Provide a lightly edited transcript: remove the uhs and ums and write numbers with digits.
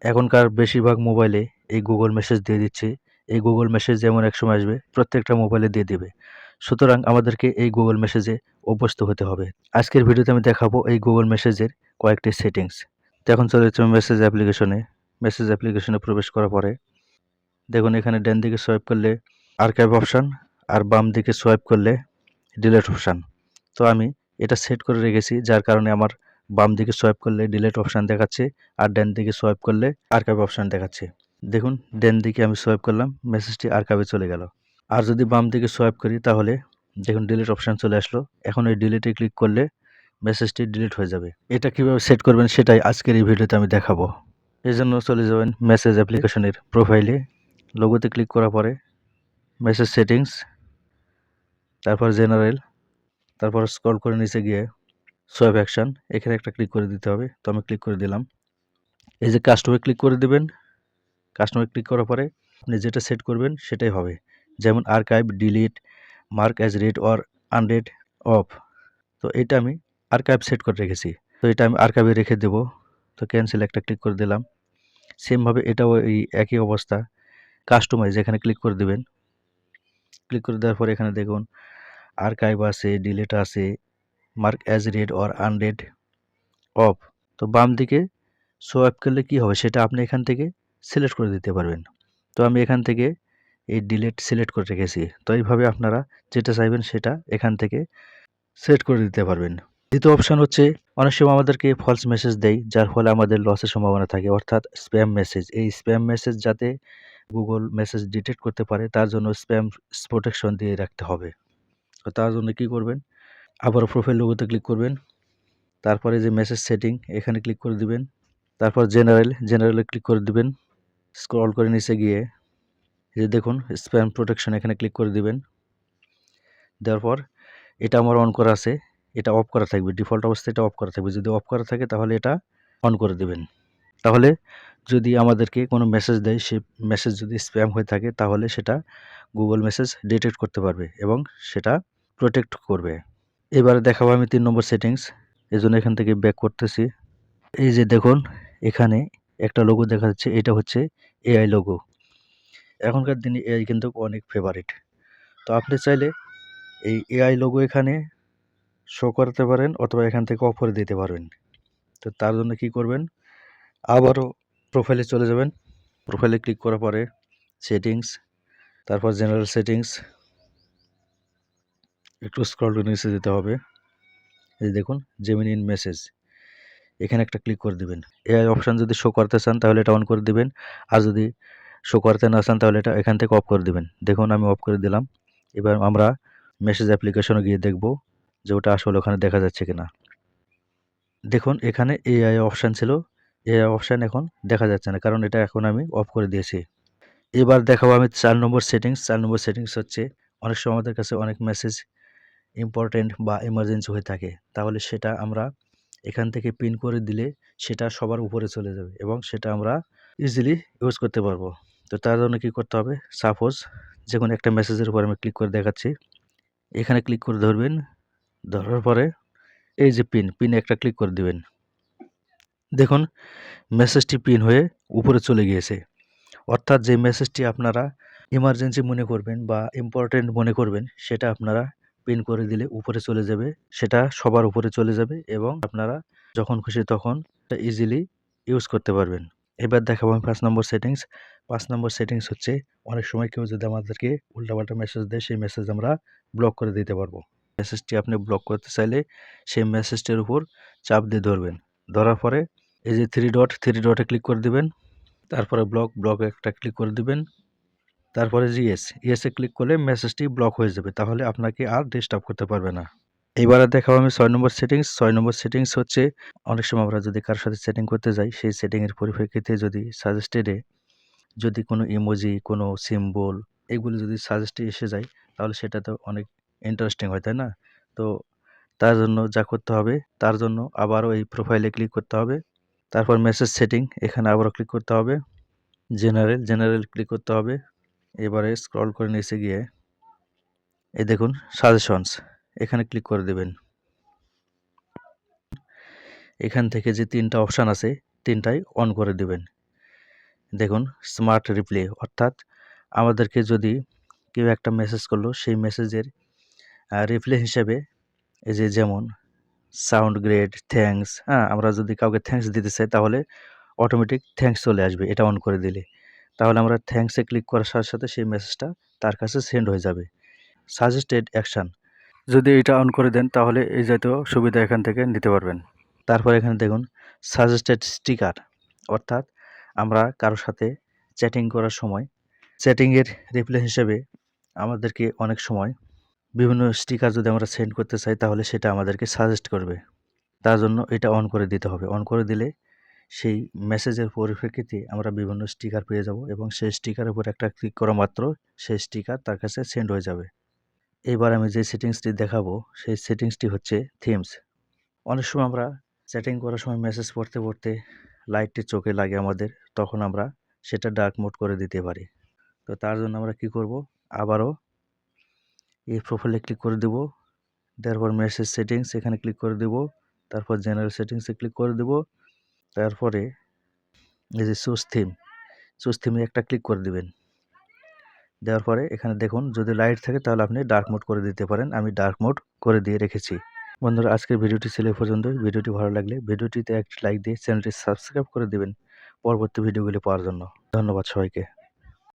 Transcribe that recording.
এখনকার বেশিরভাগ মোবাইলে এই গুগল মেসেজ দিয়ে দিচ্ছে। এই গুগল মেসেজ এমন এক সময় আসবে প্রত্যেকটা মোবাইলে দিয়ে দিবে। সুতরাং আমাদেরকে এই গুগল মেসেজে অভ্যস্ত হতে হবে। আজকের ভিডিওতে আমি দেখাবো এই গুগল মেসেজের কয়েকটি সেটিংস। তো এখন চলে যাচ্ছি মেসেজ অ্যাপ্লিকেশনে। মেসেজ অ্যাপ্লিকেশনে প্রবেশ করার পরে দেখুন এখানে ডান দিকে সোয়াইপ করলে আর্কাইভ অপশন আর বাম দিকে সোয়াইপ করলে ডিলিট অপশন। তো আমি এটা সেট করে রেখেছি, যার কারণে আমার বাম দিকে সোয়াইপ করলে ডিলিট অপশন দেখাচ্ছে আর ডান দিকে সোয়াইপ করলে আর্কাইভ অপশন দেখাচ্ছে। দেখুন ডান দিকে আমি সোয়াইপ করলাম, মেসেজটি আর্কাইভে চলে গেল। আর যদি বাম দিকে সোয়াইপ করি তাহলে দেখুন ডিলিট অপশন চলে আসলো। এখন এই ডিলিটে ক্লিক করলে মেসেজটি ডিলিট হয়ে যাবে। এটা কিভাবে সেট করবেন সেটাই আজকের এই ভিডিওতে আমি দেখাবো। এই জন্য চলে যাবেন মেসেজ অ্যাপ্লিকেশনের প্রোফাইলে, লোগোতে ক্লিক করার পরে মেসেজ সেটিংস, তারপর জেনারেল, তারপর স্ক্রল করে নিচে গিয়ে সোয়াইপ অ্যাকশন, এখানে একটা ক্লিক করে দিতে হবে। তো আমি ক্লিক করে দিলাম। এই যে কাস্টমে ক্লিক করে দিবেন। কাস্টমে ক্লিক করার পরে আপনি যেটা সেট করবেন সেটাই হবে। যেমন archive, delete, mark as read or unread, off. তো এটা আমি আর্কাইভ সেট করে রেখেছি। তো এটা আমি আর্কাইভে রেখে দেব। তো ক্যান্সেল একটা ক্লিক করে দিলাম। সেমভাবে এটাও এই একই অবস্থা। কাস্টমাইজ এখানে ক্লিক করে দিবেন। ক্লিক করে দেওয়ার পরে এখানে দেখুন আর্কাইভ আছে, ডিলিট আছে, mark as read or unread, off. তো বাম দিকে সোয়াইপ করলে কি হবে সেটা আপনি এখান থেকে সিলেক্ট করে দিতে পারবেন। তো আমি এখান থেকে এই ডিলিট সিলেক্ট করে রেখেছি। তো এইভাবে আপনারা যেটা চাইবেন সেটা এখান থেকে সেট করে দিতে পারবেন। দ্বিতীয় অপশন হচ্ছে অনেক সময় আমাদেরকে ফলস মেসেজ দেয়, যার ফলে আমাদের লসের সম্ভাবনা থাকে, অর্থাৎ স্প্যাম মেসেজ। এই স্প্যাম মেসেজ যাতে গুগল মেসেজ ডিটেক্ট করতে পারে তার জন্য স্প্যাম প্রোটেকশন দিয়ে রাখতে হবে। তো তার জন্য কি করবেন, আবারও প্রোফাইল লোগোতে ক্লিক করবেন। তারপরে যে মেসেজ সেটিং এখানে ক্লিক করে দিবেন। তারপর জেনারেলে ক্লিক করে দিবেন। স্ক্রল করে নিচে গিয়ে এই যে দেখুন স্প্যাম প্রোটেকশন, এখানে ক্লিক করে দিবেন। দেওয়ার পর এটা আমার অন করা আছে, এটা অফ করা থাকবে। ডিফল্ট অবস্থায় এটা অফ করা থাকবে। যদি অফ করা থাকে তাহলে এটা অন করে দিবেন। তাহলে যদি আমাদেরকে কোনো মেসেজ দেয়, সেই মেসেজ যদি স্প্যাম হয়ে থাকে তাহলে সেটা গুগল মেসেজ ডিটেক্ট করতে পারবে এবং সেটা প্রোটেক্ট করবে। এবারে দেখাবো আমি ৩ নম্বর সেটিংস। এজন্য এখান থেকে ব্যাক করতেছি। এই যে দেখুন এখানে একটা লোগো দেখা যাচ্ছে, এটা হচ্ছে এআই লোগো। এখনকার দিনে এআই কিন্তু অনেক ফেভারিট। তো আপনি চাইলে এই এআই লোগো এখানে শো করতে পারেন অথবা এখান থেকে অফ করে দিতে পারবেন। তো তার জন্য কি করবেন, আবারও প্রোফাইলে চলে যাবেন। প্রোফাইলে ক্লিক করার পরে সেটিংস, তারপর জেনারেল সেটিংস, একটু স্ক্রল করে নিচে যেতে হবে। এই দেখুন জেমিনি ইন মেসেজ, এখানে একটা ক্লিক করে দিবেন। এআই অপশান যদি শো করতে চান তাহলে এটা অন করে দিবেন, আর যদি শো করতে না চান তাহলে এটা এখান থেকে অফ করে দিবেন। দেখুন আমি অফ করে দিলাম। এবার আমরা মেসেজ অ্যাপ্লিকেশনে গিয়ে দেখব যে ওটা আসলে ওখানে দেখা যাচ্ছে কিনা। দেখুন এখানে এআই অপশান ছিল, এআই অপশান এখন দেখা যাচ্ছে না, কারণ এটা এখন আমি অফ করে দিয়েছি। এবার দেখাবো আমি ৪ নম্বর সেটিংস। ৪ নম্বর সেটিংস হচ্ছে অনেক সময় আমাদের কাছে অনেক মেসেজ ইম্পর্টেন্ট বা এমার্জেন্সি হয়ে থাকে, তাহলে সেটা আমরা এখান থেকে পিন করে দিলে সেটা সবার উপরে চলে যাবে এবং সেটা আমরা ইজিলি ইউজ করতে পারবো। তো তার জন্য কি করতে হবে, সাপোজ যে কোনো একটা মেসেজের উপর আমি ক্লিক করে দেখাচ্ছি। এখানে ক্লিক করে ধরবেন, ধরার পরে এই যে পিনে একটা ক্লিক করে দিবেন। দেখুন মেসেজটি পিন হয়ে উপরে চলে গিয়েছে। অর্থাৎ যে মেসেজটি আপনারা ইমার্জেন্সি মনে করবেন বা ইম্পর্টেন্ট মনে করবেন সেটা আপনারা পিন করে দিলে উপরে চলে যাবে, সেটা সবার উপরে চলে যাবে এবং আপনারা যখন খুশি তখন ইজিলি ইউজ করতে পারবেন। এবার দেখাবো আমি ৫ নম্বর সেটিংস। ৫ নম্বর সেটিংস হচ্ছে অনেক সময় কেউ যদি আমাদেরকে উল্টাপাল্টা মেসেজ দেয় সেই মেসেজ আমরা ব্লক করে দিতে পারবো। মেসেজটি আপনি ব্লক করতে চাইলে সেই মেসেজটির উপর চাপ দিয়ে ধরবেন। ধরার পরে এই যে থ্রি ডটে ক্লিক করে দিবেন। তারপরে ব্লকে একটা ক্লিক করে দিবেন। তারপরে যে ইয়েসে ক্লিক করলে মেসেজটি ব্লক হয়ে যাবে, তাহলে আপনাকে আর ডিস্টার্ব করতে পারবে না। এবারে দেখাবো আমি ৬ নম্বর সেটিংস। ৬ নম্বর সেটিংস হচ্ছে অনেক সময় আমরা যদি কারোর সাথে সেটিং করতে যাই, সেই সেটিংয়ের পরিপ্রেক্ষিতে যদি সাজেস্টেডে যদি কোনো ইমোজি, কোনো সিম্বল এগুলো যদি সাজেস্টে এসে যায় তাহলে সেটা তো অনেক ইন্টারেস্টিং হয়, তাই না? তো তার জন্য যা করতে হবে, তার জন্য আবারও এই প্রোফাইলে ক্লিক করতে হবে। তারপর মেসেজ সেটিং, এখানে আবারও ক্লিক করতে হবে। জেনারেল ক্লিক করতে হবে। এবারে স্ক্রল করে নিচে গিয়ে এই দেখুন সাজেশনস, এখানে ক্লিক করে দেবেন। এখান থেকে যে ৩টা অপশান আছে ৩টাই অন করে দিবেন। দেখুন স্মার্ট রিপ্লে, অর্থাৎ আমাদেরকে যদি কেউ একটা মেসেজ করলো সেই মেসেজের রিপ্লে হিসেবে এই যে যেমন সাউন্ড গ্রেট, থ্যাঙ্কস, হ্যাঁ? আমরা যদি কাউকে থ্যাঙ্কস দিতে চাই তাহলে অটোমেটিক থ্যাঙ্কস চলে আসবে এটা অন করে দিলে। তাহলে আমরা থ্যাঙ্কসে ক্লিক করার সাথে, সাথে সেই মেসেজটা তার কাছে সেন্ড হয়ে যাবে। সাজেস্টেড অ্যাকশন, যদি এটা অন করে দেন তাহলে এই জাতীয় সুবিধা এখান থেকে নিতে পারবেন। তারপর এখানে দেখুন সাজেস্টেড স্টিকার, অর্থাৎ আমরা কারো সাথে চ্যাটিং করার সময় চ্যাটিংয়ের রিপ্লে হিসেবে আমাদেরকে অনেক সময় বিভিন্ন স্টিকার যদি আমরা সেন্ড করতে চাই তাহলে সেটা আমাদেরকে সাজেস্ট করবে। তার জন্য এটা অন করে দিতে হবে। অন করে দিলে সেই মেসেজের পরিপ্রেক্ষিতে আমরা বিভিন্ন স্টিকার পেয়ে যাব এবং সেই স্টিকারের উপর একটা ক্লিক করা মাত্র সেই স্টিকার তার কাছে সেন্ড হয়ে যাবে। এবার আমি যে সেটিংসটি দেখাবো সেই সেটিংসটি হচ্ছে থিমস। অনেক সময় আমরা চ্যাটিং করার সময় মেসেজ পড়তে, পড়তে লাইটটি চোখে লাগে আমাদের, তখন আমরা সেটা ডার্ক মোড করে দিতে পারি। তো তার জন্য আমরা কি করব? আবারও এই প্রোফাইলে ক্লিক করে দেব। দেওয়ার পর মেসেজ সেটিংস এখানে ক্লিক করে দেব। তারপর জেনারেল সেটিংসে ক্লিক করে দেব। তারপরে এই যে চুজ থিমে একটা ক্লিক করে দিবেন। দেওয়ার পরে এখানে দেখুন যদি লাইট থাকে তাহলে আপনি ডার্ক মোড করে দিতে পারেন। আমি ডার্ক মোড করে দিয়ে রেখেছি। বন্ধুরা আজকের ভিডিওটি ছিল এ পর্যন্তই। ভিডিওটি ভালো লাগলে ভিডিওটিতে একটি লাইক দিয়ে চ্যানেলটি সাবস্ক্রাইব করে দিবেন পরবর্তী ভিডিওগুলি পাওয়ার জন্য। ধন্যবাদ সবাইকে।